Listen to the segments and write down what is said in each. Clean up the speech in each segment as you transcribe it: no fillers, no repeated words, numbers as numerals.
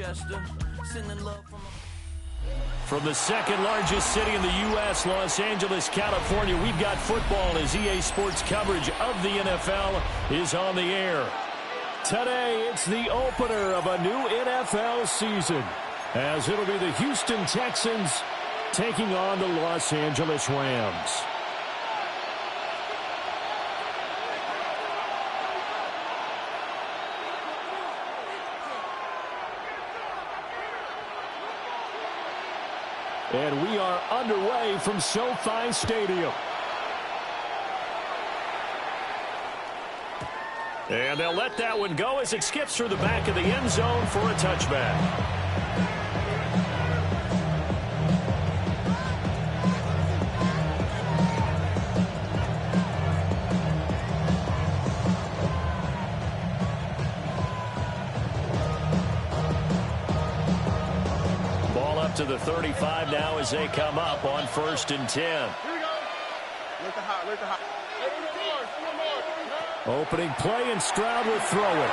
Chester, sending love from the second largest city in the U.S., Los Angeles, California, we've got football as EA Sports coverage of the NFL is on the air. Today, it's the opener of a new NFL season, as it'll be the Houston Texans taking on the Los Angeles Rams. And we are underway from SoFi Stadium. And they'll let that one go as it skips through the back of the end zone for a touchback. To the 35 now as they come up on 1st and 10. Here we go. Let the hot. Opening play, and Stroud will throw it.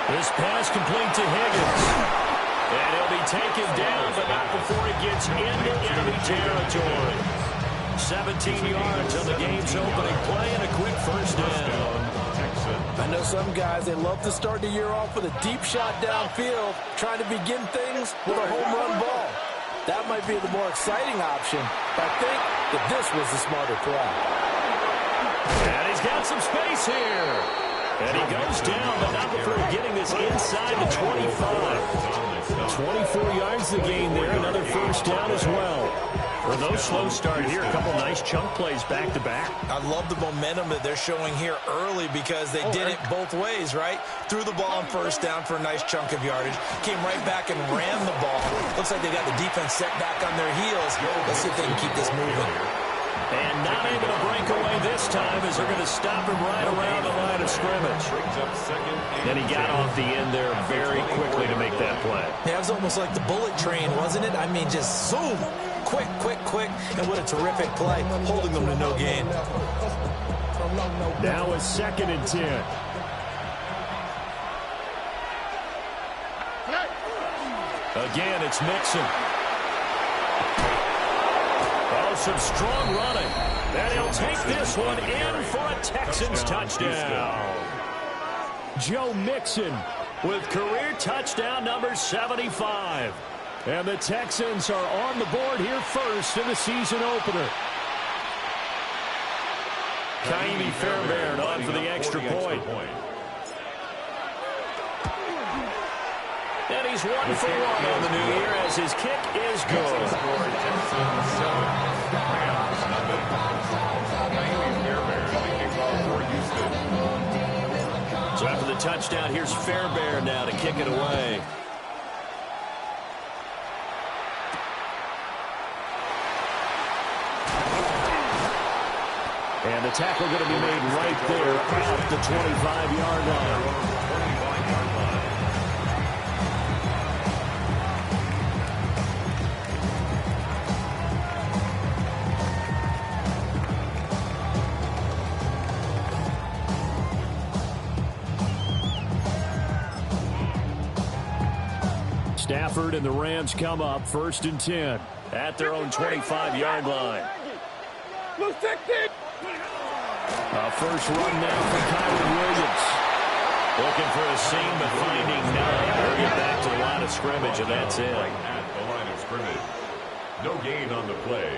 This pass complete to Higgins. And he'll be taken down, but not before he gets into enemy territory. 17 yards on the game's opening play and a quick first down. I know some guys, they love to start the year off with a deep shot downfield, trying to begin things with a home run ball. That might be the more exciting option, but I think that this was the smarter play. And he's got some space here. And he goes down, but not before getting this inside the 25. 24 yards the gain there, another first down as well. For no slow start here, a couple nice chunk plays back-to-back. I love the momentum that they're showing here early because they did it both ways, right? Threw the ball on first down for a nice chunk of yardage, came right back and ran the ball. Looks like they got the defense set back on their heels. Let's see if they can keep this moving. And not able to break away this time as they're going to stop him right around the line of scrimmage. And he got off the end there very quickly to make that play. Yeah, it was almost like the bullet train, wasn't it? I mean, just zoom. Quick, and what a terrific play, holding them to no gain. Now a 2nd and 10. Again, it's Mixon. Oh, some strong running. And he'll take this one in for a Texans touchdown. Joe Mixon with career touchdown number 75. And the Texans are on the board here first in the season opener. Kaimi Fairbairn on for the extra point. And he's 1 for 1 on the new year as his kick is good. So after the touchdown, here's Fairbairn now to kick it away. And the tackle going to be made right there at the 25-yard line. Stafford and the Rams come up 1st and 10 at their own 25-yard line. First run now for Kyron Williams. Looking for a seam, but finding none. He'll get back to the line of scrimmage, and that's it. At the line of scrimmage. No gain on the play.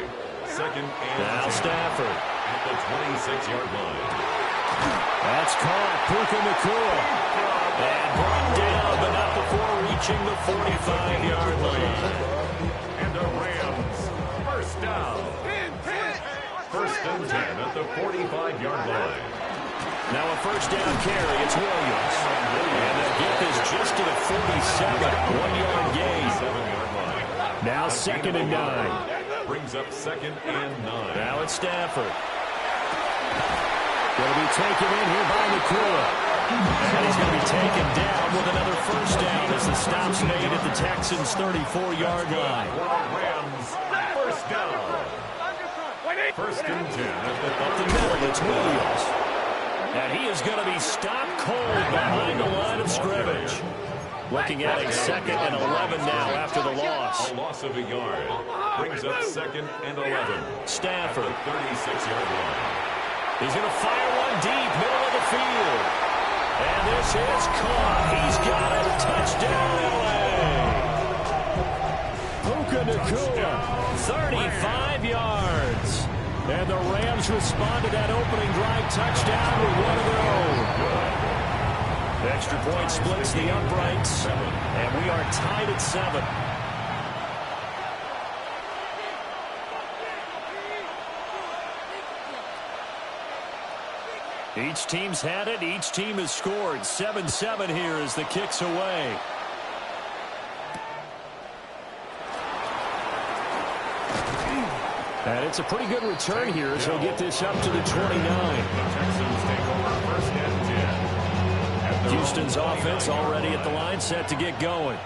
2nd and now 10. Stafford. At the 26-yard line. That's caught. Puka Nacua. And brought down, but not before reaching the 45-yard line. And the Rams. First down. 1st and 10 at the 45-yard line. Now a first down carry. It's Williams. And the gift is just to the 47. 1-yard gain. 7-yard line. Now 2nd and 9. Brings up 2nd and 9. Now it's Stafford. Going to be taken in here by Nacua. And he's going to be taken down with another first down as the stop's made at the Texans' 34-yard line. Rams. First down. 1st and 10 Up the middle, it's Williams. And he is going to be stopped cold behind the line of scrimmage. Looking at a 2nd and 11 now after the loss. A loss of a yard. Brings up 2nd and 11. Stafford. At the 36-yard line. He's going to fire one deep, middle of the field. And this is caught. He's got it. Touchdown, L.A. Puka Nacua, 35 yards. And the Rams respond to that opening drive touchdown with one of their own. Extra point splits the uprights, and we are tied at 7. Each team's had it. Each team has scored. 7-7 here as the kick's away. And it's a pretty good return here as he'll get this up to the 29. Texans take over 1st and 10. Houston's offense already at the line, set to get going.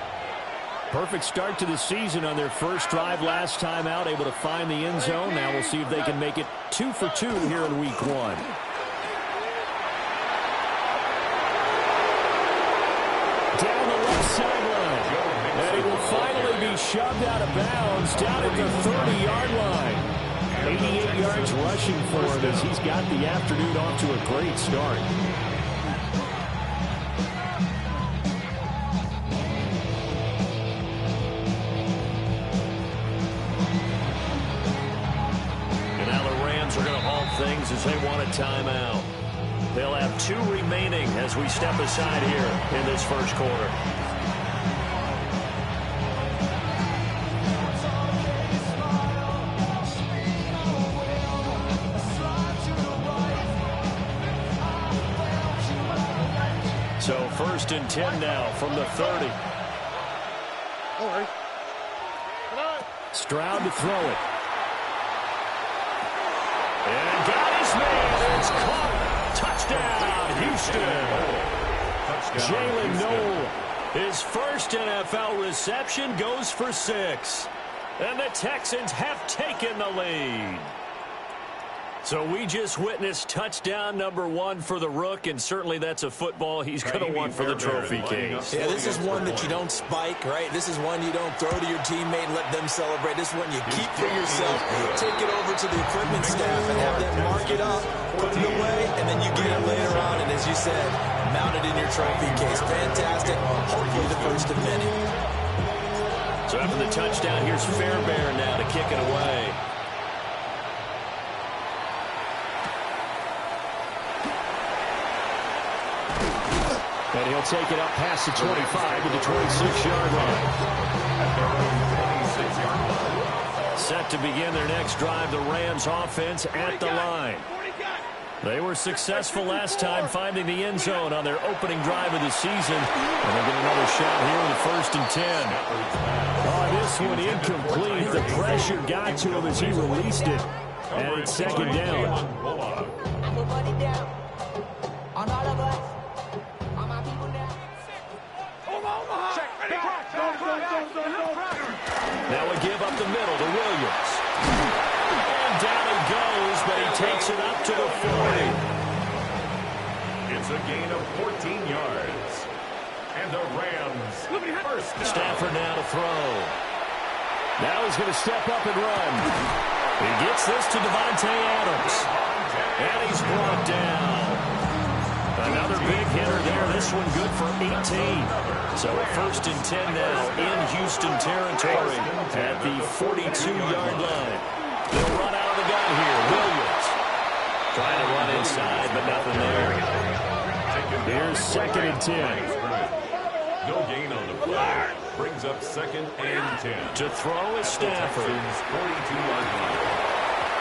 Perfect start to the season on their first drive last time out, able to find the end zone. Now we'll see if they can make it 2 for 2 here in week 1. Down the left sideline. And he will finally be shoved out of bounds down at the 30-yard line. 88 yards rushing for him as he's got the afternoon off to a great start. Things as they want a timeout. They'll have 2 remaining as we step aside here in this first quarter. So 1st and 10 now from the 30. Stroud to throw it. And got his man. It's caught. Touchdown, Houston. Jalen Noel. His first NFL reception goes for 6. And the Texans have taken the lead. So we just witnessed touchdown number 1 for the Rook, and certainly that's a football he's going to want for the trophy case. Yeah, this is one that you don't spike, right? This is one you don't throw to your teammate and let them celebrate. This is one you keep for yourself, take it over to the equipment staff and have them mark it up, put it away, and then you get it later on. And as you said, mount it in your trophy case. Fantastic. Hopefully the first of many. So after the touchdown, here's Fairbairn now to kick it away. And he'll take it up past the 25 to the 26-yard line. Set to begin their next drive, the Rams offense at the line. They were successful last time finding the end zone on their opening drive of the season. And they'll get another shot here in the 1st and 10. Oh, this one incomplete. The pressure got to him as he released it. And it's 2nd down. Now a give up the middle to Williams. And down he goes, but he takes it up to the 40. It's a gain of 14 yards. And the Rams first down. Stafford now to throw. Now he's going to step up and run. He gets this to Devontae Adams. And he's brought down. Another big hitter there. This one good for 18. So 1st and 10 now in Houston territory at the 42-yard line. They'll run out of the gun here. Williams trying to run inside, but nothing there. Here's 2nd and 10. No gain on the play. Brings up 2nd and 10. To throw is Stafford. 42-yard line.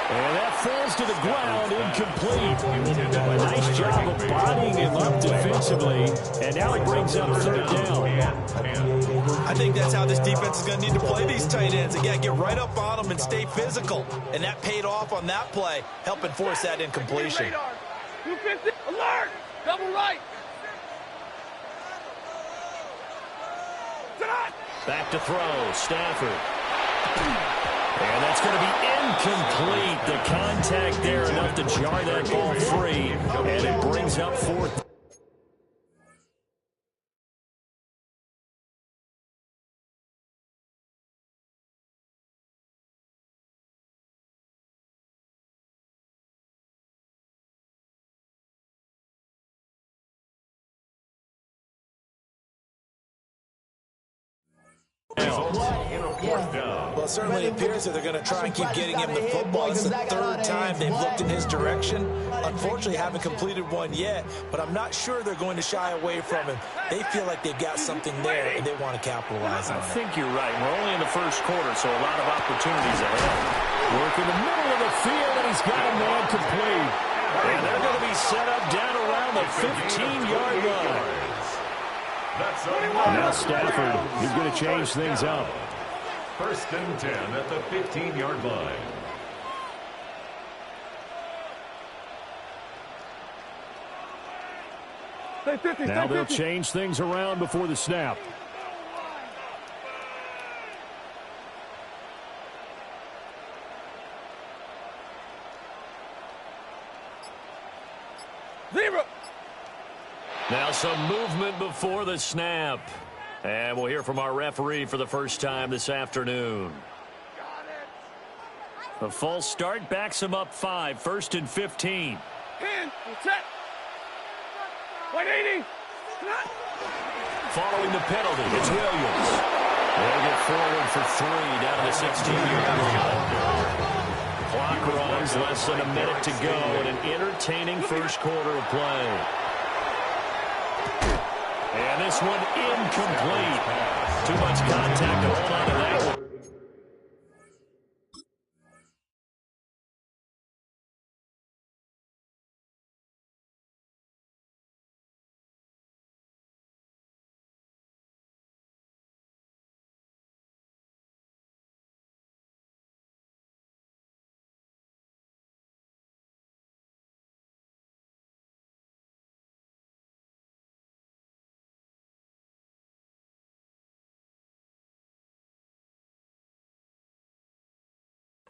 And that falls to the ground, incomplete. A nice job of bodying him up defensively. And now he brings up 3rd down. I think that's how this defense is going to need to play these tight ends. Again, get right up on them and stay physical. And that paid off on that play, helping force that incompletion. 250, alert! Double right! Back to throw, Stafford. And that's going to be incomplete. The contact there enough to jar that ball free. And it brings up 4th. In a fourth down. Well, it certainly appears that they're going to try and keep getting him the football. It's the third time they've looked in his direction. Unfortunately, haven't completed one yet, but I'm not sure they're going to shy away from him. They feel like they've got something there, and they want to capitalize on it. I think you're right. We're only in the first quarter, so a lot of opportunities ahead. Work in the middle of the field, and he's got a man complete. And they're going to be set up down around the 15-yard line. Now Stafford, he's going to change things up. First and 10 at the 15-yard line. Now they'll change things around before the snap. Zero. Now some movement before the snap. And we'll hear from our referee for the first time this afternoon. The false start backs him up 5, first and 15. Hand. Set. 180. Following the penalty, it's Williams. They'll get forward for 3 down to the 16-yard line. Clock runs, less than a minute to go in an entertaining first quarter of play. And this one incomplete. Too much contact to hold on to that one.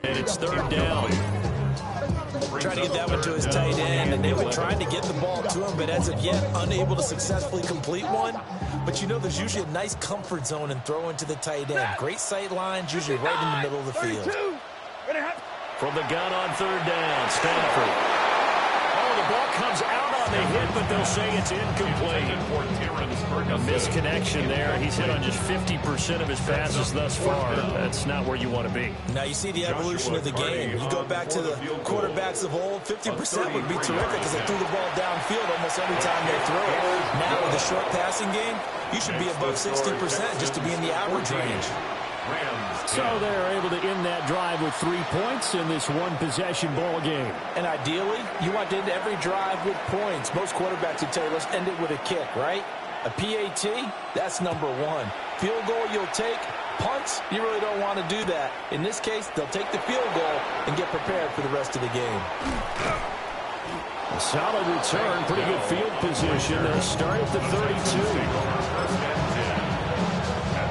And it's third down. Trying to get that one to his tight end, and they were trying to get the ball to him, but as of yet, unable to successfully complete one. But you know there's usually a nice comfort zone in throwing to the tight end. Great sight lines, usually right in the middle of the field. From the gun on third down, Stafford. Oh, the ball comes out on the hit, but they'll say it's incomplete. A misconnection there. He's hit on just 50% of his passes thus far. That's not where you want to be. Now you see the evolution of the game. You go back to the quarterbacks of old, 50% would be terrific because they threw the ball downfield almost every time they threw it. Now with the short passing game, you should be above 60% just to be in the average range. So they're able to end that drive with 3 points in this one-possession ball game. And ideally, you want to end every drive with points. Most quarterbacks would tell you, let's end it with a kick, right? A PAT, that's number 1. Field goal you'll take. Punts, you really don't want to do that. In this case, they'll take the field goal and get prepared for the rest of the game. A solid return, pretty good field position. They'll start at the 32.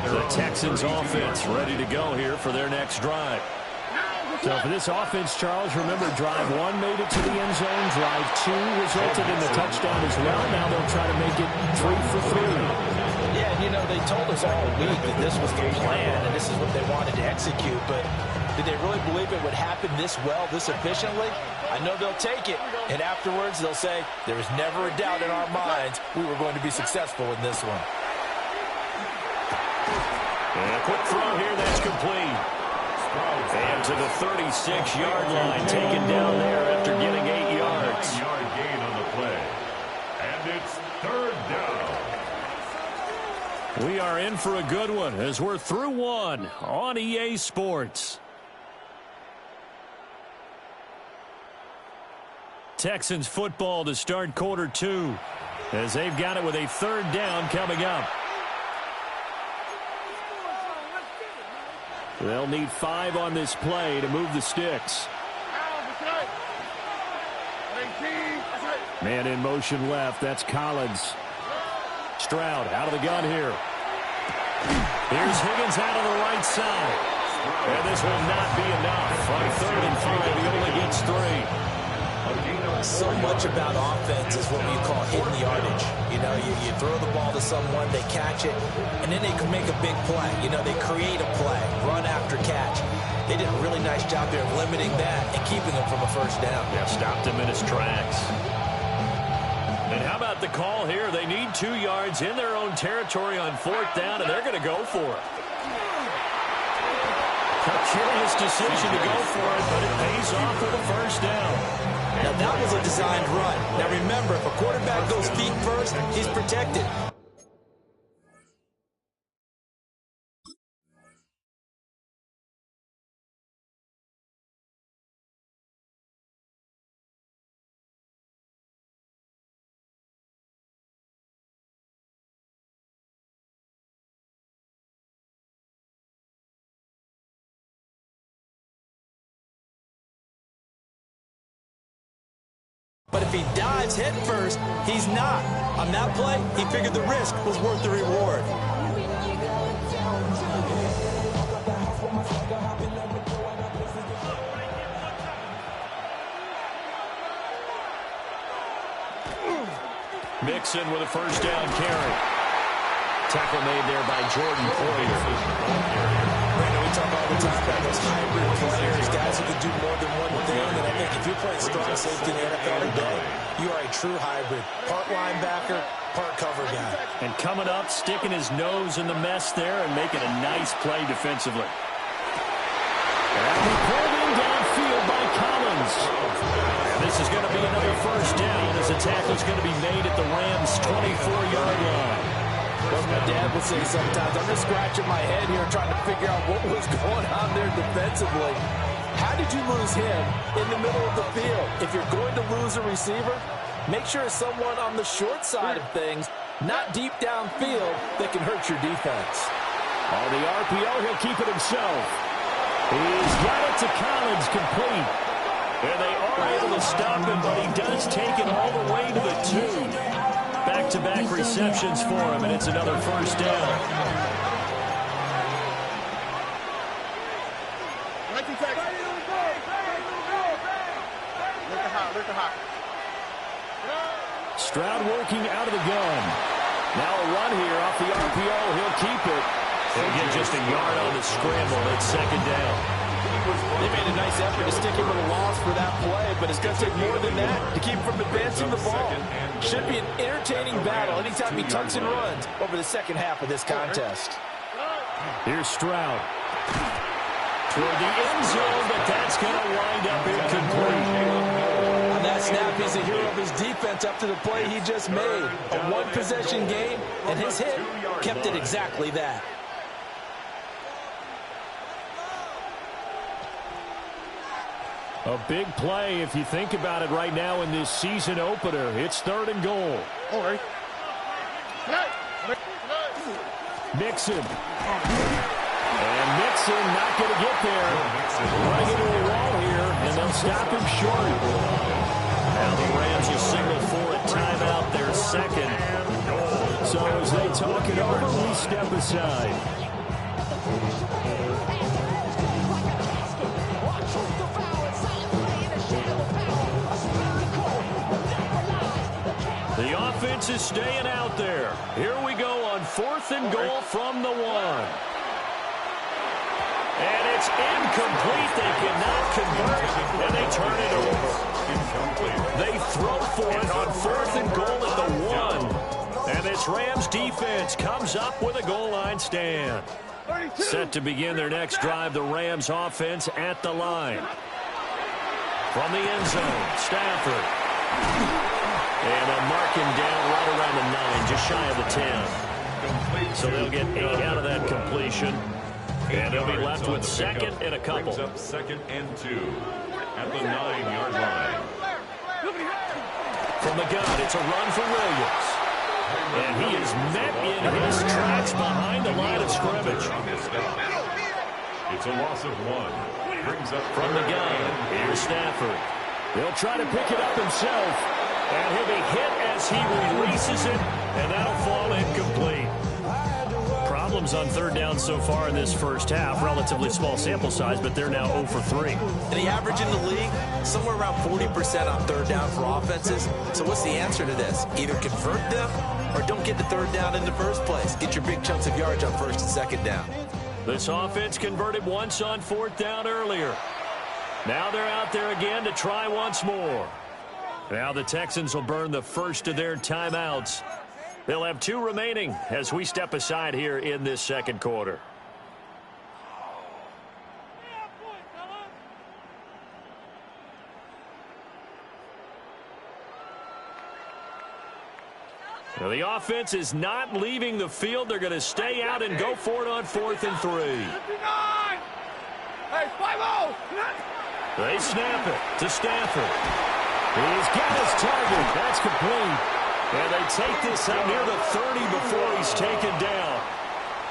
The Texans offense ready to go here for their next drive. So for this offense, Charles, remember drive 1 made it to the end zone. Drive 2 resulted in the touchdown as well. Now they'll try to make it 3 for 3. Yeah, and you know, they told us all week that this was the plan and this is what they wanted to execute. But did they really believe it would happen this well, this efficiently? I know they'll take it. And afterwards, they'll say, there was never a doubt in our minds we were going to be successful in this one. And a quick throw here, that's complete. And to the 36-yard line, taken down there after getting 8 yards. 9-yard gain on the play. And it's third down. We are in for a good one as we're through one on EA Sports. Texans football to start quarter 2 as they've got it with a third down coming up. They'll need 5 on this play to move the sticks. Man in motion left. That's Collins. Stroud out of the gun here. Here's Higgins out of the right side. And this will not be enough. On 3rd and 5, he only gets 3. So much about offense is what we call hidden yardage. You know, you throw the ball to someone, they catch it, and then they can make a big play. You know, they create a play, run after catch. They did a really nice job there of limiting that and keeping him from a first down. Yeah, stopped him in his tracks. And how about the call here? They need 2 yards in their own territory on 4th down, and they're going to go for it. Curious decision to go for it, but it pays off with a first down. Now, that was a designed run. Now, remember, if a quarterback goes feet first, he's protected. But if he dives head first, he's not. On that play, he figured the risk was worth the reward. Mixon with a first down carry. Tackle made there by Jordan Poyer. Brandon, we talk all the time about those hybrid players, guys who can do more than one thing. And I think if you're playing strong safety in the NFL today, you are a true hybrid. Part linebacker, part cover guy. And coming up, sticking his nose in the mess there and making a nice play defensively. And he pulled in downfield by Collins. And this is going to be another first down as the tackle is going to be made at the Rams' 24-yard line. As my dad would say sometimes, I'm just scratching my head here trying to figure out what was going on there defensively. How did you lose him in the middle of the field? If you're going to lose a receiver, make sure it's someone on the short side of things, not deep downfield, that can hurt your defense. On the RPO, he'll keep it himself. He's got it to Collins, complete. And they are able to stop him, but he does take it all the way to the 2. Back-to-back receptions for him, and it's another first down. Stroud working out of the gun. Now a run here off the RPO. He'll keep it. He'll get just a yard on the scramble. It's second down. They made a nice effort to stick him with a loss for that play, but it's going to take more than that to keep him from advancing the ball. Should be an entertaining battle anytime he tucks and runs over the second half of this contest. Here's Stroud. Toward the end zone, but that's going to wind up incomplete. On that snap, he's a hero of his defense after the play he just made. A one-possession game, and his hit kept it exactly that. A big play if you think about it right now in this season opener. It's 3rd and goal. All right. Mixon. And Mixon not going to get there. Running into a wall here, and they'll stop him short. Now the Rams will signal for a timeout, their second. So as they talk it over, we step aside. The offense is staying out there. Here we go on 4th and goal from the 1. And it's incomplete. They cannot convert, and they turn it over. They throw for it on 4th and goal at the 1. And this Rams defense comes up with a goal line stand. Set to begin their next drive, the Rams offense at the line. From the end zone, Stafford. And a marking down right around the 9, just shy of the 10. So they'll get 8 out of that completion. And they'll be left with 2nd and a couple. Brings up 2nd and 2 at the 9-yard line. From the gun, it's a run for Williams. And he is met in his tracks behind the line of scrimmage. It's a loss of 1. Brings up From the gun, here's Stafford. He'll try to pick it up himself. And he'll be hit as he releases it, and that'll fall incomplete. Problems on 3rd down so far in this first half. Relatively small sample size, but they're now 0 for 3. And the average in the league, somewhere around 40% on 3rd down for offenses. So what's the answer to this? Either convert them or don't get the 3rd down in the first place. Get your big chunks of yards on 1st and 2nd down. This offense converted once on 4th down earlier. Now they're out there again to try once more. Now the Texans will burn the first of their timeouts. They'll have 2 remaining as we step aside here in this second quarter. Now the offense is not leaving the field. They're going to stay out and go for it on 4th and 3. Hey, 5-0. They snap it to Stafford. He's got his target. That's complete. And they take this out near the 30 before he's taken down.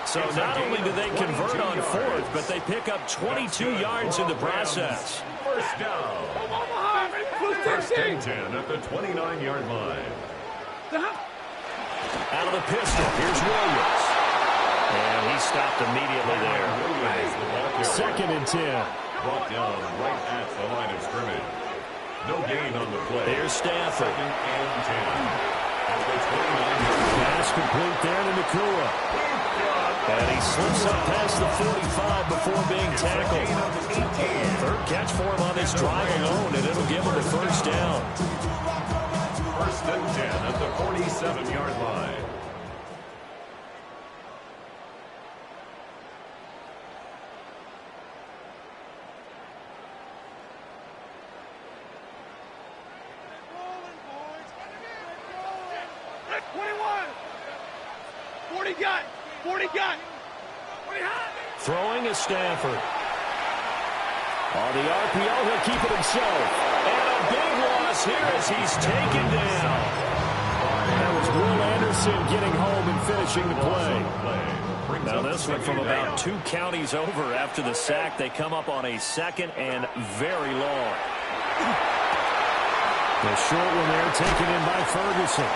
So not only do they convert on 4th, but they pick up 22 yards in the process. First down. First and 10 at the 29-yard line. Out of the pistol, here's Williams. And he stopped immediately there. 2nd and 10. Brought down right at the line of scrimmage. No gain on the play. There's Stafford. 2nd and 10. At the 29-yard Pass complete there to Nakua. And he slips up past the 45 before being tackled. 3rd catch for him on this drive alone, and it'll give him the first down. First and 10 at the 47-yard line. Throwing is Stafford. On the RPO, he'll keep it himself. And a big loss here as he's taken down. That was Will Anderson getting home and finishing the play. Now this one from about 2 counties over after the sack. They come up on a 2nd and very long. The short one there taken in by Ferguson.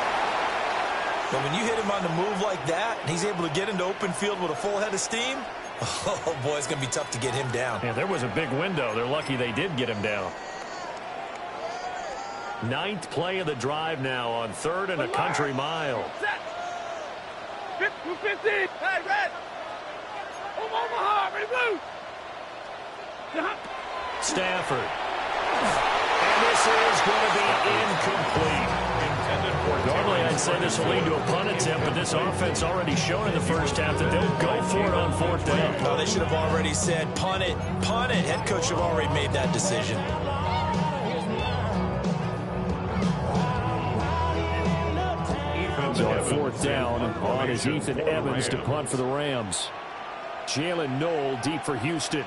But when you hit him on the move like that, and he's able to get into open field with a full head of steam, oh, boy, it's going to be tough to get him down. Yeah, there was a big window. They're lucky they did get him down. 9th play of the drive now on 3rd and a country mile. 250. Hey, red. Omaha, ready, blue. Stafford. And this is going to be incomplete. Normally, I'd say this will lead to a punt attempt, but this offense already shown in the first half that they'll go for it on 4th down. Oh, they should have already said, punt it, punt it. Head coach should have already made that decision. So on 4th down, on is Ethan Evans to punt for the Rams. Jalen Knoll deep for Houston.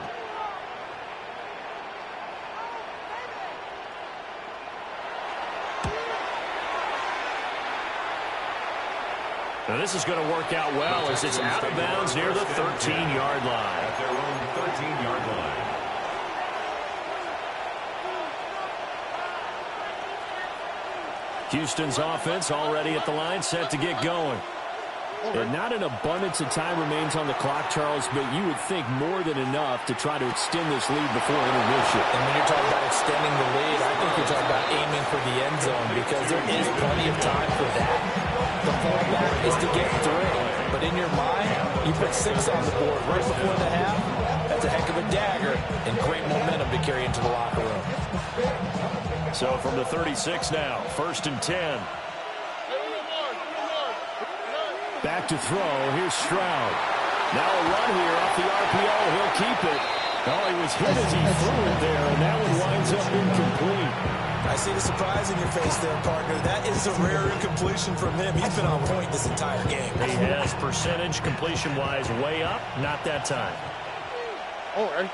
Now this is going to work out well as it's out of bounds near the 13-yard line. At their own 13-yard line. Houston's offense already at the line, set to get going. And not an abundance of time remains on the clock, Charles, but you would think more than enough to try to extend this lead before intermission. And when you're talking about extending the lead, I think you're talking about aiming for the end zone because there is plenty of time for that. The fallback is to get 3. But in your mind, you put 6 on the board right before the half. That's a heck of a dagger and great momentum to carry into the locker room. So from the 36 now, 1st and 10. Back to throw. Here's Stroud. Now a run here off the RPO. He'll keep it. Oh, he was hit as he threw it there, and that one winds up incomplete. I see the surprise in your face there, partner. That is a rare incompletion from him. He's been on point this entire game. He has percentage completion-wise way up. Not that time. All right.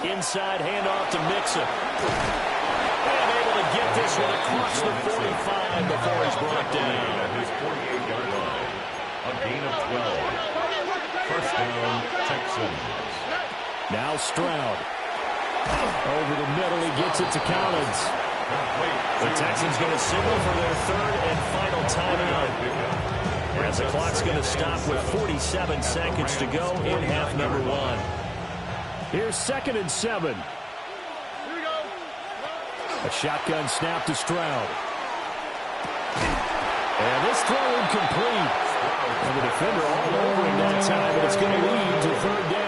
Inside handoff to Mixon. And able to get this one across the 45 before he's brought down. At his 48-yard line. A gain of 12. First down, Texans. Now Stroud. Over the middle, he gets it to Collins. The Texans going to signal for their 3rd and final timeout. As the clock's going to stop with 47 seconds to go in half number 1. Here's 2nd and 7. A shotgun snap to Stroud. And this throw incomplete. And the defender all over him that time, but it's going to lead to 3rd down.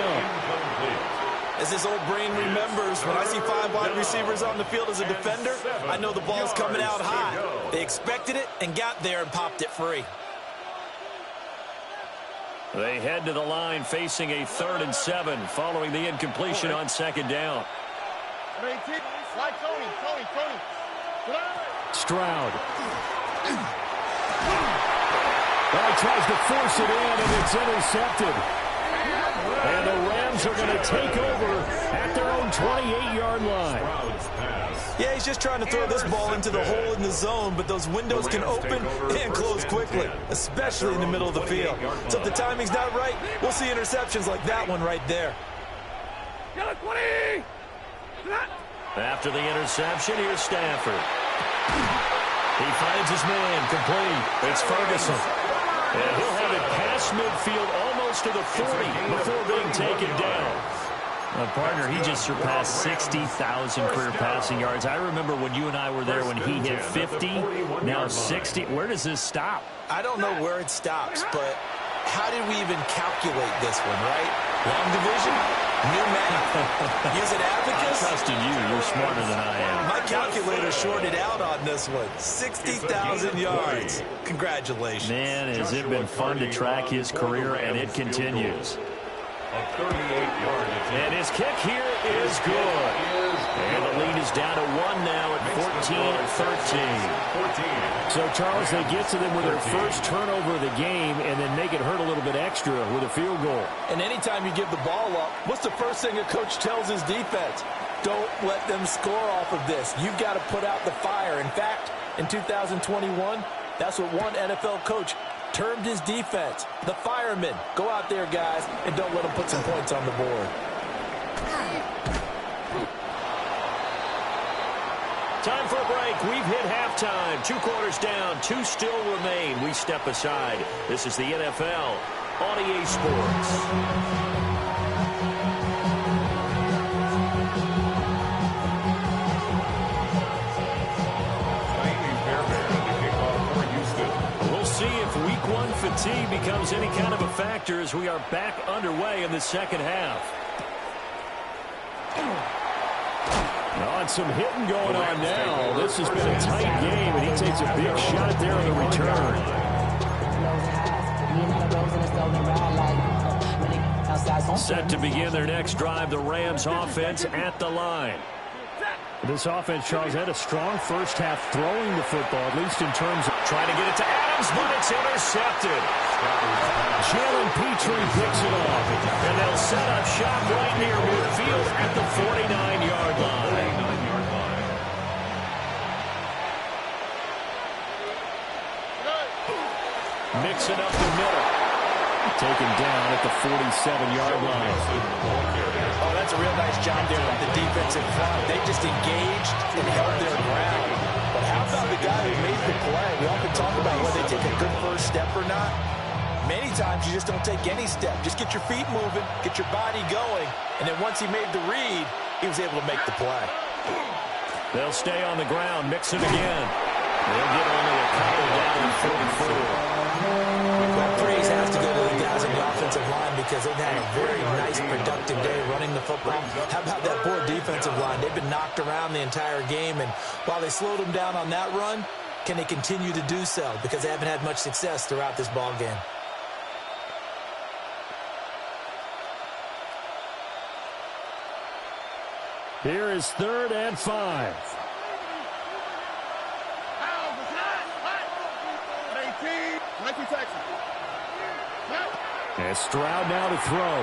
As his old brain remembers, when I see 5 wide receivers on the field as a defender, I know the ball's coming out high. They expected it and got there and popped it free. They head to the line facing a 3rd and 7 following the incompletion on 2nd down. Stroud. Well, he tries to force it in, and it's intercepted. And the Rams are going to take over at their own 28-yard line. Yeah, he's just trying to throw this ball into the hole in the zone, but those windows can open and close quickly, especially in the middle of the field. So if the timing's not right, we'll see interceptions like that one right there. After the interception, here's Stafford. He finds his man complete. It's Ferguson. And he'll have it past midfield almost to the 40 before being taken down. Partner, he just surpassed 60,000 career passing yards. I remember when you and I were there when he hit 50, now 60. Where does this stop? I don't know where it stops, but how did we even calculate this one, right? Long division? New math? Use an abacus? I trust in you. You're smarter than I am. My calculator shorted out on this one. 60,000 yards. Congratulations. Man, has it been fun to track his career, and it continues. And his kick here is good. And the lead is down to 1 now at 14-13. So, Charles, they get to them with their first turnover of the game and then make it hurt a little bit extra with a field goal. And anytime you give the ball up, what's the first thing a coach tells his defense? Don't let them score off of this. You've got to put out the fire. In fact, in 2021, that's what one NFL coach termed his defense, the firemen. Go out there, guys, and don't let them put some points on the board. Time for a break. We've hit halftime. 2 quarters down. 2 still remain. We step aside. This is the NFL on EA Sports. See if week 1 fatigue becomes any kind of a factor as we are back underway in the second half. On some hitting going on now. This has been a tight game, and he takes a big shot there on the return. Set to begin their next drive, the Rams offense at the line. This offense, Charles, had a strong first half throwing the football, at least in terms of trying to get it to Adams, but it's intercepted. Jalen Petrie picks it off, and they'll set up shop right near midfield at the 49-yard line. Mixing up the middle. Taken down at the 47-yard line. Oh, that's a real nice job there by the defensive front. They just engaged and held their ground. But how about the guy who made the play? We often talk about whether they take a good first step or not. Many times you just don't take any step. Just get your feet moving, get your body going, and then once he made the read, he was able to make the play. They'll stay on the ground, mix it again. They'll get only a couple down in 44. That praise has to go to the guys on the offensive line because they've had a very nice, productive day running the football. How about that poor defensive line? They've been knocked around the entire game, and while they slowed them down on that run, can they continue to do so? Because they haven't had much success throughout this ball game. Here is 3rd and 5. And Stroud now to throw.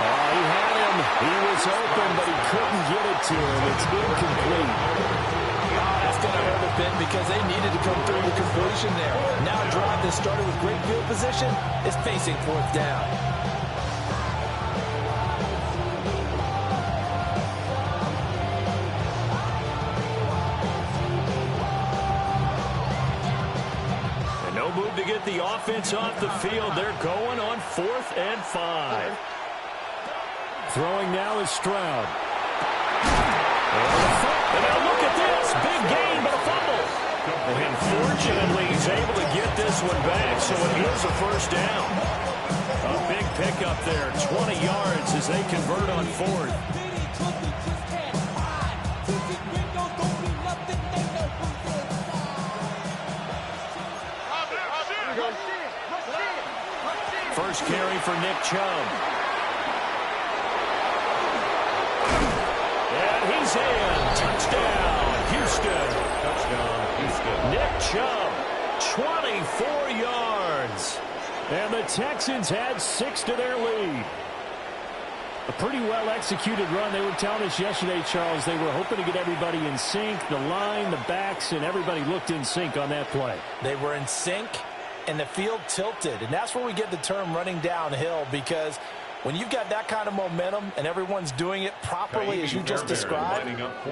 Oh, he had him. He was open, but he couldn't get it to him. It's incomplete. That's going to hurt a bit because they needed to come through the completion there. Now a drive that started with great field position is facing 4th down. Move to get the offense off the field. They're going on 4th and 5. Throwing now is Stroud. And now look at this. Big gain, but a fumble. And fortunately, he's able to get this one back, so it is a first down. A big pickup there, 20 yards as they convert on 4th. First carry for Nick Chubb. And he's in. Touchdown, Houston. Touchdown, Houston. Nick Chubb, 24 yards. And the Texans had 6 to their lead. A pretty well-executed run. They were telling us yesterday, Charles, they were hoping to get everybody in sync. The line, the backs, and everybody looked in sync on that play. They were in sync, and the field tilted. And that's where we get the term running downhill, because when you've got that kind of momentum and everyone's doing it properly as you just described,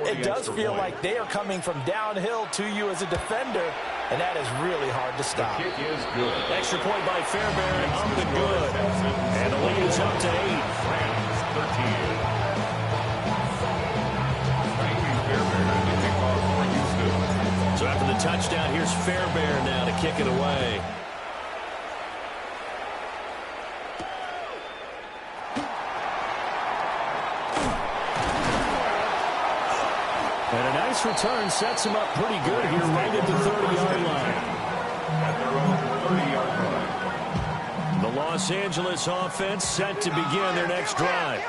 it does feel like they are coming from downhill to you as a defender, and that is really hard to stop. The kick is good. Extra point by Fairbairn on the good. And the lead is up to 8. Rams 13. Fairbairn on the kickoff for Houston. So after the touchdown, here's Fairbairn now to kick it away. And a nice return sets him up pretty good here right at the 30-yard line. At their own 30-yard line. The Los Angeles offense set to begin their next drive.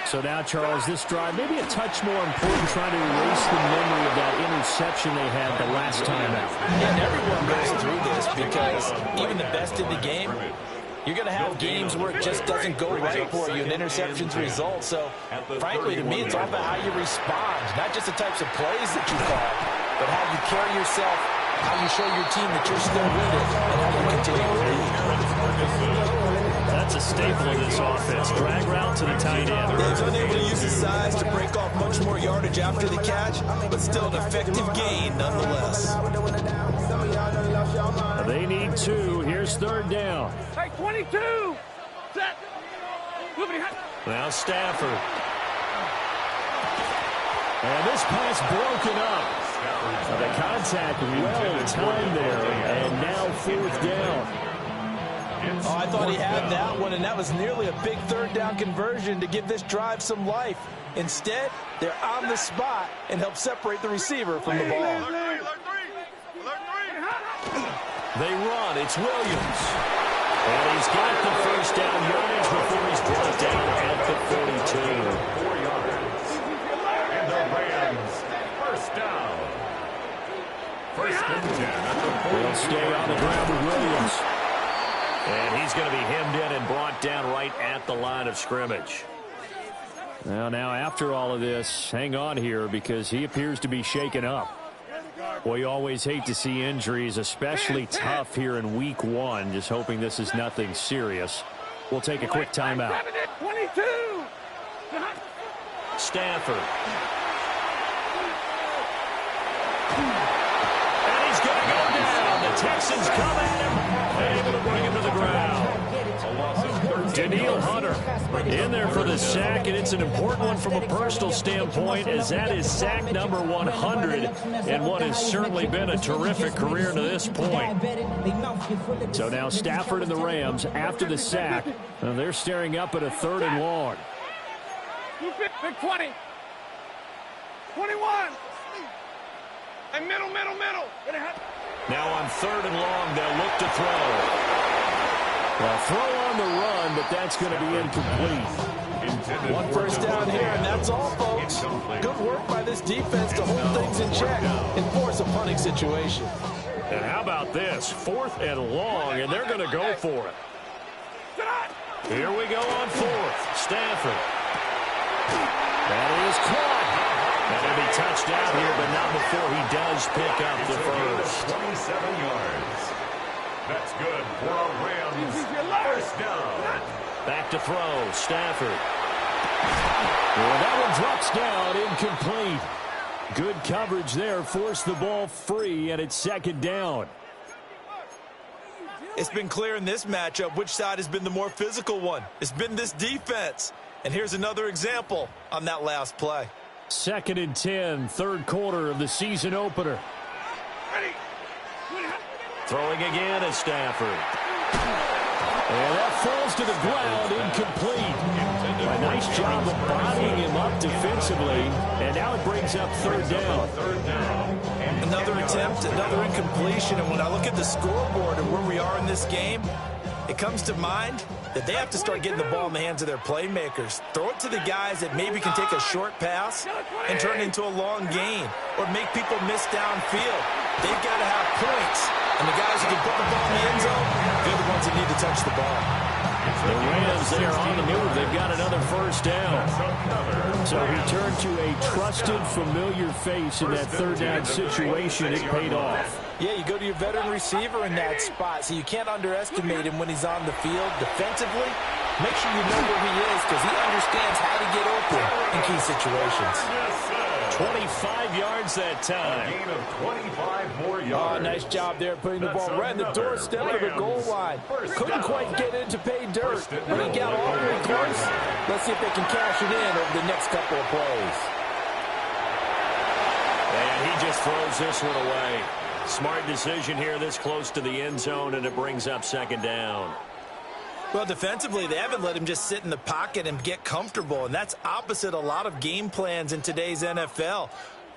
So now, Charles, this drive maybe a touch more important, trying to erase the memory of that interception they had the last time out. And everyone goes through this, because even the best in the game, you're going to have games where it just doesn't go right for you and interceptions result. So, frankly, to me, it's all about how you respond, not just the types of plays that you call, but how you carry yourself, how you show your team that you're still with it, and how you continue to lead. That's a staple of this offense. Drag route to the tight end. Dave's unable to use his size to break off much more yardage after the catch, but still an effective gain nonetheless. They need 2. Here's 3rd down. Hey, 22. Set. Now Stafford. And this pass broken up. The contact well timed there. And now 4th down. Oh, I thought he had that one, and that was nearly a big 3rd down conversion to give this drive some life. Instead, they're on the spot and help separate the receiver from the ball. They run. It's Williams. And he's got the 1st down yardage before he's brought down at the 42. 4 yards. And the Rams, 1st down. 1st and 10 at the 42. They'll stay on the ground with Williams. And he's going to be hemmed in and brought down right at the line of scrimmage. Now after all of this, hang on here, because he appears to be shaken up. Well, you always hate to see injuries, especially tough here in week 1. Just hoping this is nothing serious. We'll take a quick timeout. 22. Stafford. And he's going to go down. The Texans come at him. Able to bring him to the ground. A loss of 13. Daniil Hunter in there for the sack, and it's an important one from a personal standpoint, as that is sack number 100 and what has certainly been a terrific career to this point. So now Stafford and the Rams, after the sack, they're staring up at a 3rd and long. Big 20. 21. And middle. Now on 3rd and long, they'll look to throw. Well, throw on the run, but that's going to be incomplete. 1 first down here, and that's all, folks. Good work by this defense to hold things in check and force a punting situation. And how about this? 4th and long, and they're going to go for it. Here we go on 4th. Stafford. That is caught. That'll be touched out here, but not before he does pick up the first. 27 yards. That's good for a Rams 1st down. Back to throw. Stafford. Well, that one drops down, incomplete. Good coverage there. Forced the ball free, and it's 2nd down. It's been clear in this matchup which side has been the more physical one. It's been this defense. And here's another example on that last play. 2nd and 10, 3rd quarter of the season opener. Throwing again is Stafford. And that falls to the ground, incomplete. A nice job of bodying him up defensively, and now it brings up 3rd down. Another attempt, another incompletion, and when I look at the scoreboard and where we are in this game, it comes to mind that they have to start getting the ball in the hands of their playmakers. Throw it to the guys that maybe can take a short pass and turn it into a long gain, or make people miss downfield. they've got to have points. And the guys who can put the ball in the end zone, they're the ones that need to touch the ball. The Rams, they are on the move. They've got another first down. So he turned to a trusted, familiar face in that third down situation. It paid off. Yeah, you go to your veteran receiver in that spot, so you can't underestimate him when he's on the field defensively. Make sure you know where he is because he understands how to get open in key situations. 25 yards that time. A gain of 25 more yards. Oh, nice job there putting the ball right in the doorstep of the goal line. Couldn't quite get in to pay dirt, but he got all the way close. Let's see if they can cash it in over the next couple of plays. And he just throws this one away. Smart decision here this close to the end zone, and it brings up second down. Well, defensively, they haven't let him just sit in the pocket and get comfortable, and that's opposite a lot of game plans in today's NFL.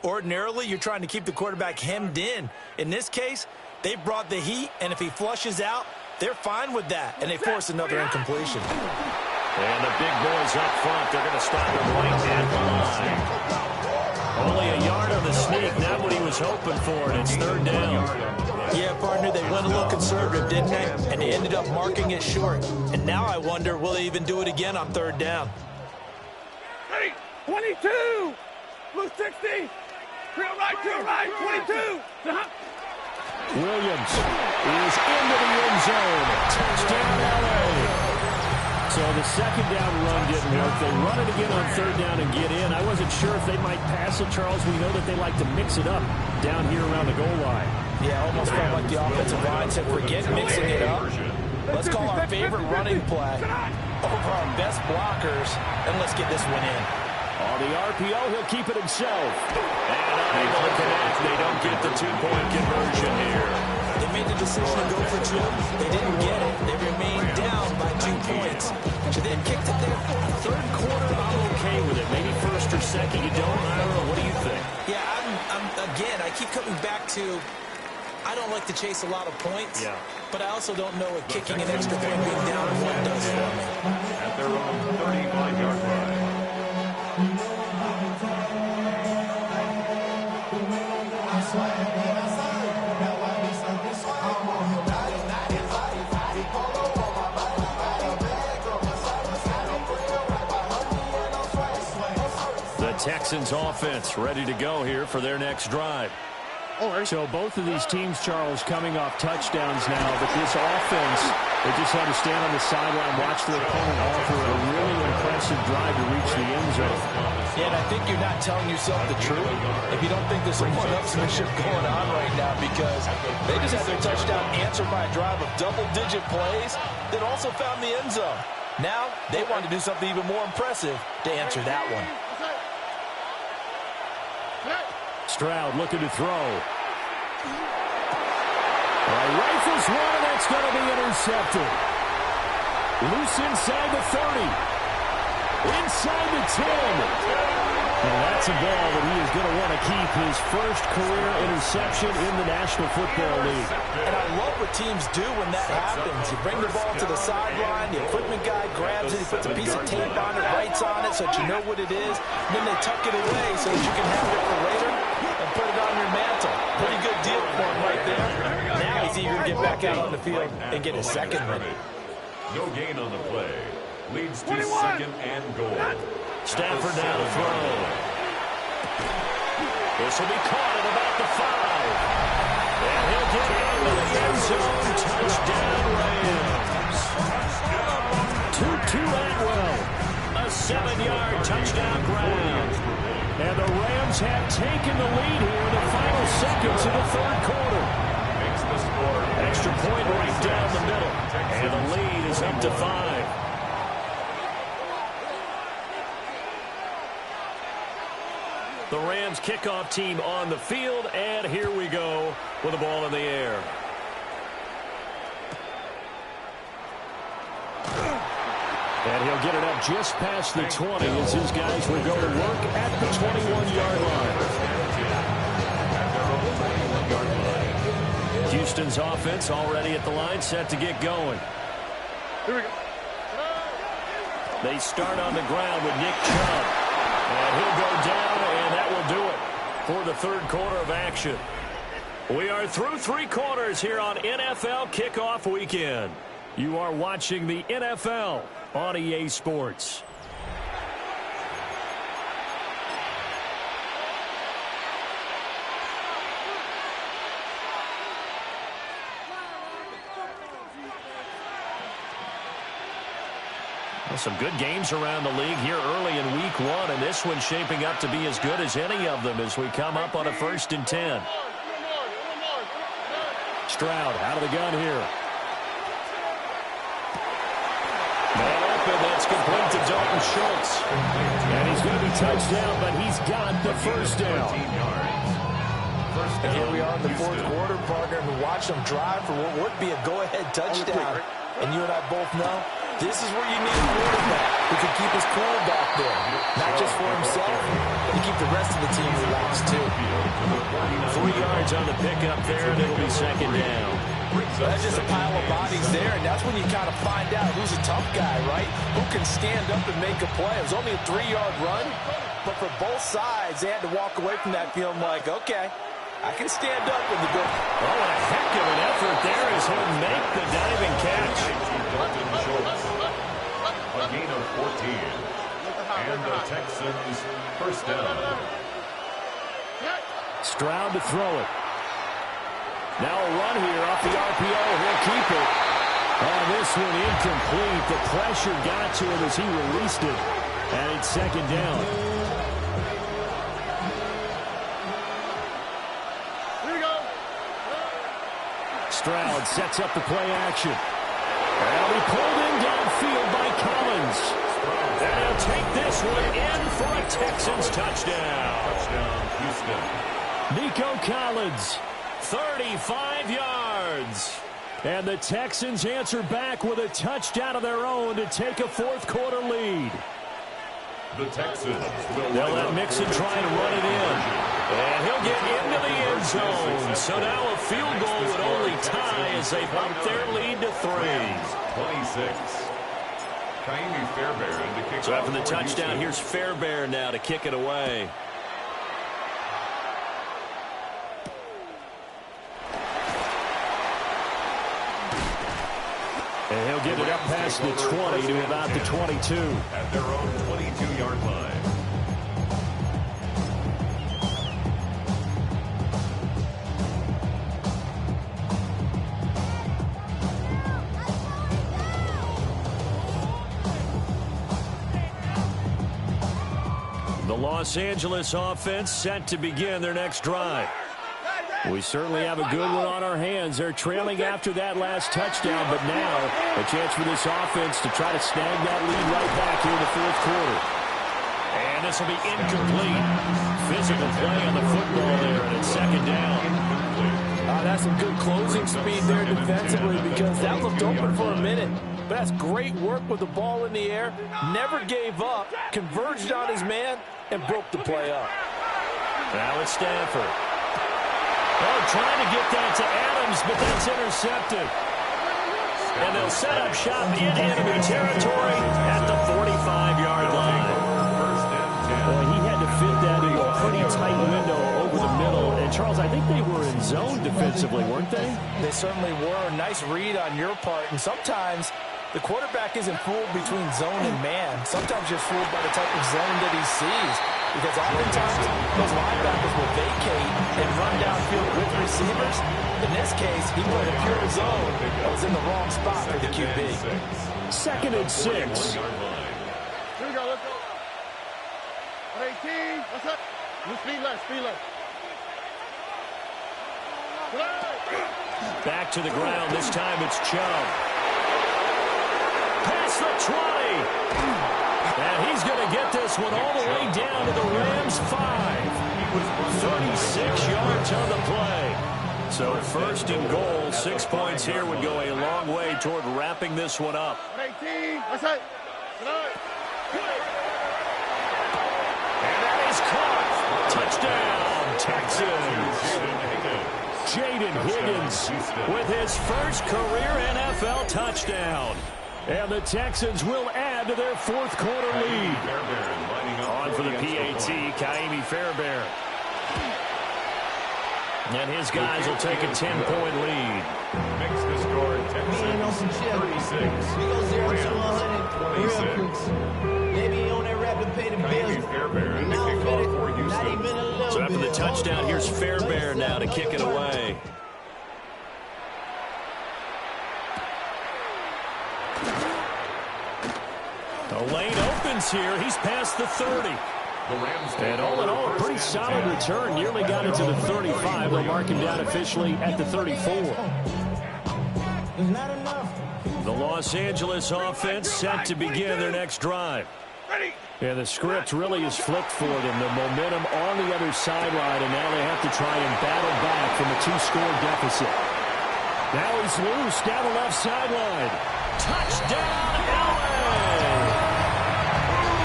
Ordinarily, you're trying to keep the quarterback hemmed in. In this case, they brought the heat, and if he flushes out, they're fine with that, and they force another incompletion. And the big boys up front, they're going to stop him right at the line. Only a yard on the sneak, not what he was hoping for, and it's third down. Yeah, partner, they went a little conservative, didn't they? And they ended up marking it short. And now I wonder, will they even do it again on third down? Hey, 22. Blue 60. Trail right, 22. Williams is into the end zone. Touchdown, LA. So the second down run didn't work. They run it again on third down and get in. I wasn't sure if they might pass it, Charles. We know that they like to mix it up down here around the goal line. Yeah, almost felt like the offensive line said, forget mixing it up. Let's call our favorite running play over our best blockers, and let's get this one in. On the RPO, he'll keep it himself. And unable to connect. They don't get the two-point conversion here. They made the decision to go for two. They didn't get it. They remained down by 2 points. Should they have kicked it there? Third quarter, I'm okay with it. Maybe first or second, you don't. I don't know. What do you think? Yeah, again, I keep coming back to I don't like to chase a lot of points, but I also don't know what kicking an extra point being down one does for me. At their own 35-yard line. The Texans offense ready to go here for their next drive. So both of these teams, Charles, coming off touchdowns now, but this offense, they just had to stand on the sideline, watch their opponent offer a really impressive drive to reach the end zone. Yeah, and I think you're not telling yourself the truth if you don't think there's some one-upsmanship going on right now, because they just had their touchdown answered by a drive of double-digit plays that also found the end zone. Now, they want to do something even more impressive to answer that one. Stroud looking to throw. Rifles one, and that's going to be intercepted. Loose inside the 30. Inside the 10. And that's a ball that he is going to want to keep, his first career interception in the National Football League. And I love what teams do when that happens. You bring the ball to the sideline, the equipment guy grabs it, he puts a piece of tape on it, writes on it so that you know what it is, and then they tuck it away so that you can have it for later and put it on your mantle. Pretty good deal for him right there. Now he's eager to get back out on the field and get his second one. No gain on the play. Leads to second and goal. Stafford now to throw. This will be caught at about the 5. And he'll get into the end zone. Touchdown, Rams. 2-2 Atwell. A 7-yard touchdown ground. And the Rams have taken the lead here in the final seconds of the third quarter. Makes the score. Extra point right down the middle. And the lead is up to 5. The Rams kickoff team on the field, and here we go with the ball in the air. And he'll get it up just past the 20 as his guys will go to work at the 21-yard line. Houston's offense already at the line, set to get going. Here we go. They start on the ground with Nick Chubb. And he'll go down, and that will do it for the third quarter of action. We are through 3 quarters here on NFL Kickoff Weekend. You are watching the NFL on EA Sports. Well, some good games around the league here early in week 1, and this one's shaping up to be as good as any of them as we come up on a 1st and 10. Stroud out of the gun here. Man open, that's complete to Dalton Schultz. And he's going to be touched down, but he's got the first down. And here we are in the 4th quarter, partner, and watch them drive for what would be a go-ahead touchdown. And you and I both know this is where you need a quarterback who can keep his cool back there. Not just for himself, but to keep the rest of the team relaxed, too. 3 yards on the pickup there, and it'll be 2nd down. That's just a pile of bodies there, and that's when you kind of find out who's a tough guy, right? Who can stand up and make a play. It was only a 3-yard run, but for both sides, they had to walk away from that feeling like, okay, I can stand up when the go. Oh, what a heck of an effort there as he'll make the diving catch. A gain of 14. And the Texans first down. Stroud to throw it. Now a run here off the RPO. He'll keep it. Oh, this one incomplete. The pressure got to him as he released it. And it's 2nd down. Here we go. Stroud sets up the play action. And he pulled in downfield by Collins. And he'll take this one in for a Texans touchdown. Touchdown, Houston. Nico Collins, 35 yards. And the Texans answer back with a touchdown of their own to take a 4th quarter lead. The Texans will They'll let Mixon try to run it in. And he'll get into the end zone. So now a field goal would only tie as they bump their lead to 3. 26. Fairbairn to kick So after the off for touchdown, Houston. here's Fairbairn now to kick it away. And he'll get it up past the 20 to about the 22. At their own 22-yard line. The Los Angeles offense set to begin their next drive. We certainly have a good one on our hands. They're trailing after that last touchdown, but now a chance for this offense to try to snag that lead right back here in the 4th quarter. And this will be incomplete. Physical play on the football there, and it's 2nd down. That's some good closing speed there defensively because that looked open for a minute. But that's great work with the ball in the air. Never gave up, converged on his man, and broke the play up. Now it's Stanford. Oh, trying to get that to Adams, but that's intercepted. And they'll set up shop in enemy territory at the 45-yard line. Well, he had to fit that in a pretty tight window over the middle. And, Charles, I think they were in zone defensively, weren't they? They certainly were. Nice read on your part. And sometimes the quarterback isn't fooled between zone and man. Sometimes you're fooled by the type of zone that he sees. Because oftentimes those linebackers will vacate and run downfield with receivers. In this case, he played a pure zone that was in the wrong spot for the QB. 2nd and 6. Here we go. Let's go. 18. What's up? Speed left. Speed left. Back to the ground. This time it's Chubb. Past the 20. And he's going to get this one all the way down to the Rams' 5. 36 yards on the play. So 1st and goal, 6 points here would go a long way toward wrapping this one up. 18. What's that? And that is caught. Touchdown, Texans. Jaden Higgins with his first career NFL touchdown. And the Texans will add to their 4th quarter lead. On for the PAT, Kaimi Fairbairn. And his guys will take a 10-point lead. Makes the score Texans 36. We go 0 to 100 real 26. quick. Maybe on that rapid pay the bills. Fairbairn to Now kick fit off it, for not Houston. even a little So after the bit. touchdown, here's Fairbairn now to kick it away. The lane opens here. He's past the 30. And all in all, a pretty solid return. Nearly got into the 35. They'll mark him down officially at the 34. Not enough. The Los Angeles offense set to begin their next drive. And the script really is flipped for them. The momentum on the other sideline, and now they have to try and battle back from a 2-score deficit. Now he's loose down the left sideline. Touchdown, LA!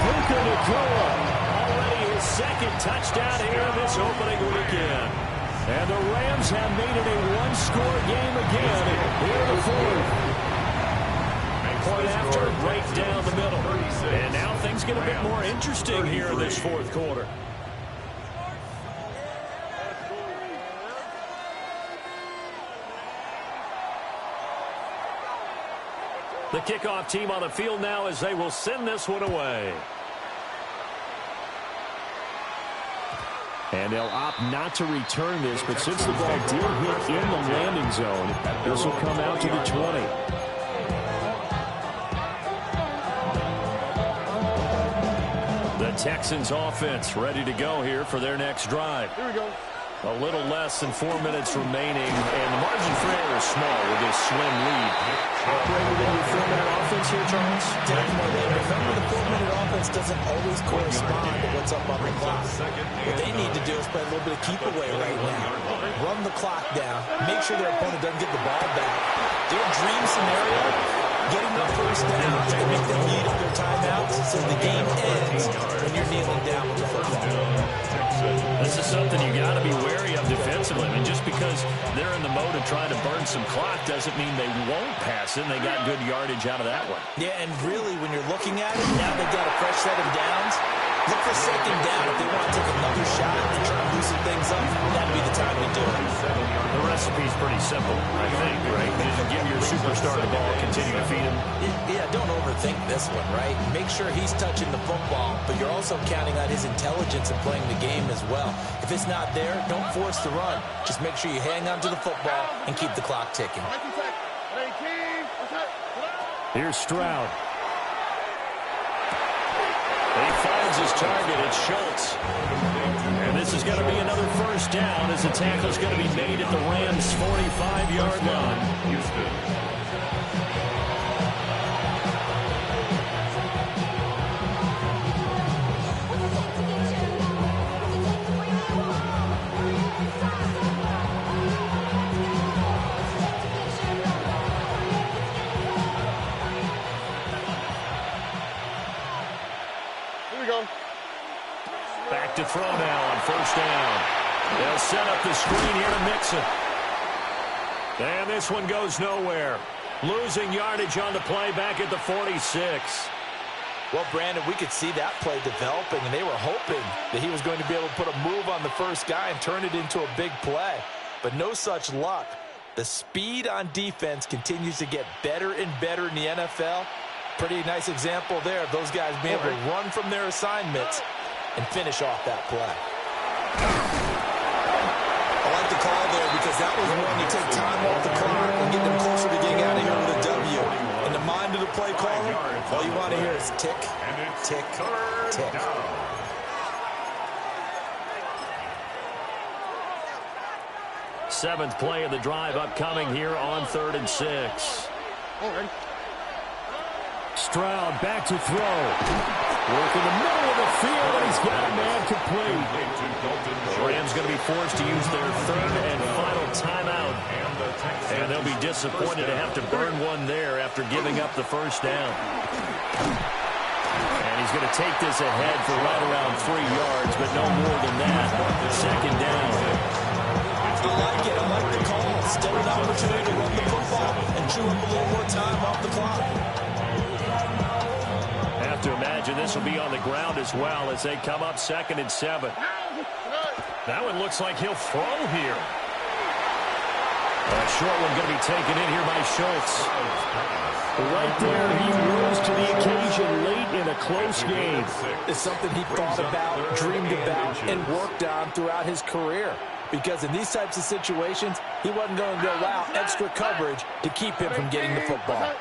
Puka Nacua, already his second touchdown here in this opening weekend. And the Rams have made it a one-score game again here in the fourth. Point after, right down the middle. And now things get a bit more interesting here in this fourth quarter. The kickoff team on the field now as they will send this one away. And they'll opt not to return this, but since the ball did hit in the landing zone, this will come out to the 20. The Texans offense ready to go here for their next drive. Here we go. A little less than 4 minutes remaining, and the margin for error is small with this slim lead. Operate within your 4-minute offense here, Charles? Definitely. Remember, the 4-minute offense doesn't always correspond to what's up on the clock. What they need to do is play a little bit of keep away right now. Run the clock down. Make sure their opponent doesn't get the ball back. Their dream scenario, getting the first down to make them eat up their timeouts so the game ends when you're kneeling down with the football. This is something you got to be wary of defensively. I mean, just because they're in the mode of trying to burn some clock doesn't mean they won't pass it, and they got good yardage out of that one. Yeah, and really, when you're looking at it, now they've got a fresh set of downs. Look for second down. If they want to take another shot and try to loosen things up, that'd be the time to do it. The recipe's pretty simple, I think, right? Just give your superstar the ball, continue to feed him. Yeah, don't overthink this one, right? Make sure he's touching the football, but you're also counting on his intelligence in playing the game as well. If it's not there, don't force the run. Just make sure you hang on to the football and keep the clock ticking. Here's Stroud. He finds his target. It's Schultz. And this is going to be another first down as the tackle's going to be made at the Rams' 45-yard line. Houston. Back to throw now on first down. They'll set up the screen here to Mixon. And this one goes nowhere. Losing yardage on the play back at the 46. Well, Brandon, we could see that play developing, and they were hoping that he was going to be able to put a move on the first guy and turn it into a big play. But no such luck. The speed on defense continues to get better and better in the NFL. Pretty nice example there of those guys being able to run from their assignments and finish off that play. I like the call there because that was one to take time off the clock and get them closer to getting out of here with a W. In the mind of the play caller, all you want to hear is tick, tick, tick. Seventh play of the drive upcoming here on 3rd and 6. Stroud back to throw. Work in the middle of the field, and he's got a man complete. The Rams going to be forced to use their 3rd and final timeout. And they'll be disappointed to have to burn one there after giving up the first down. And he's going to take this ahead for right around 3 yards, but no more than that. Second down. I like it. I like the call. Still an opportunity to run the football and chew up a little more time off the clock. Have to imagine this will be on the ground as well as they come up 2nd and 7. That one looks like he'll throw here. A short one going to be taken in here by Schultz. Right there, he rose to the occasion late in a close game. It's something he thought about, dreamed about, and worked on throughout his career. Because in these types of situations, he wasn't going to allow extra coverage to keep him from getting the football.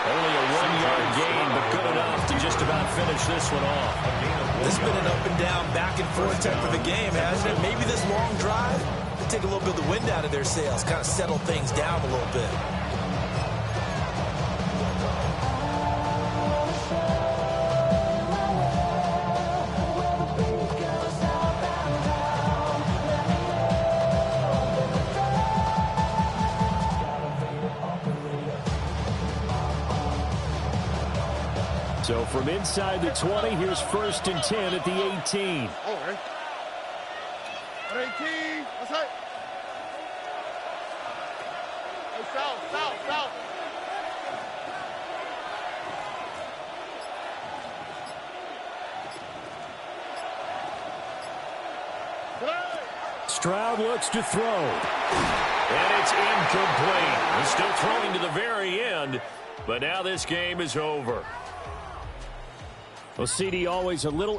Only a 1-yard gain, but good enough to just about finish this one off. This has been an up and down, back and forth type of a game, hasn't it? Maybe this long drive will take a little bit of the wind out of their sails, kind of settle things down a little bit. So from inside the 20, here's 1st and 10 at the 18. Okay. 18. That's it. Hey, south. Stroud looks to throw. And it's incomplete. He's still throwing to the very end, but now this game is over. Well, CD, always a little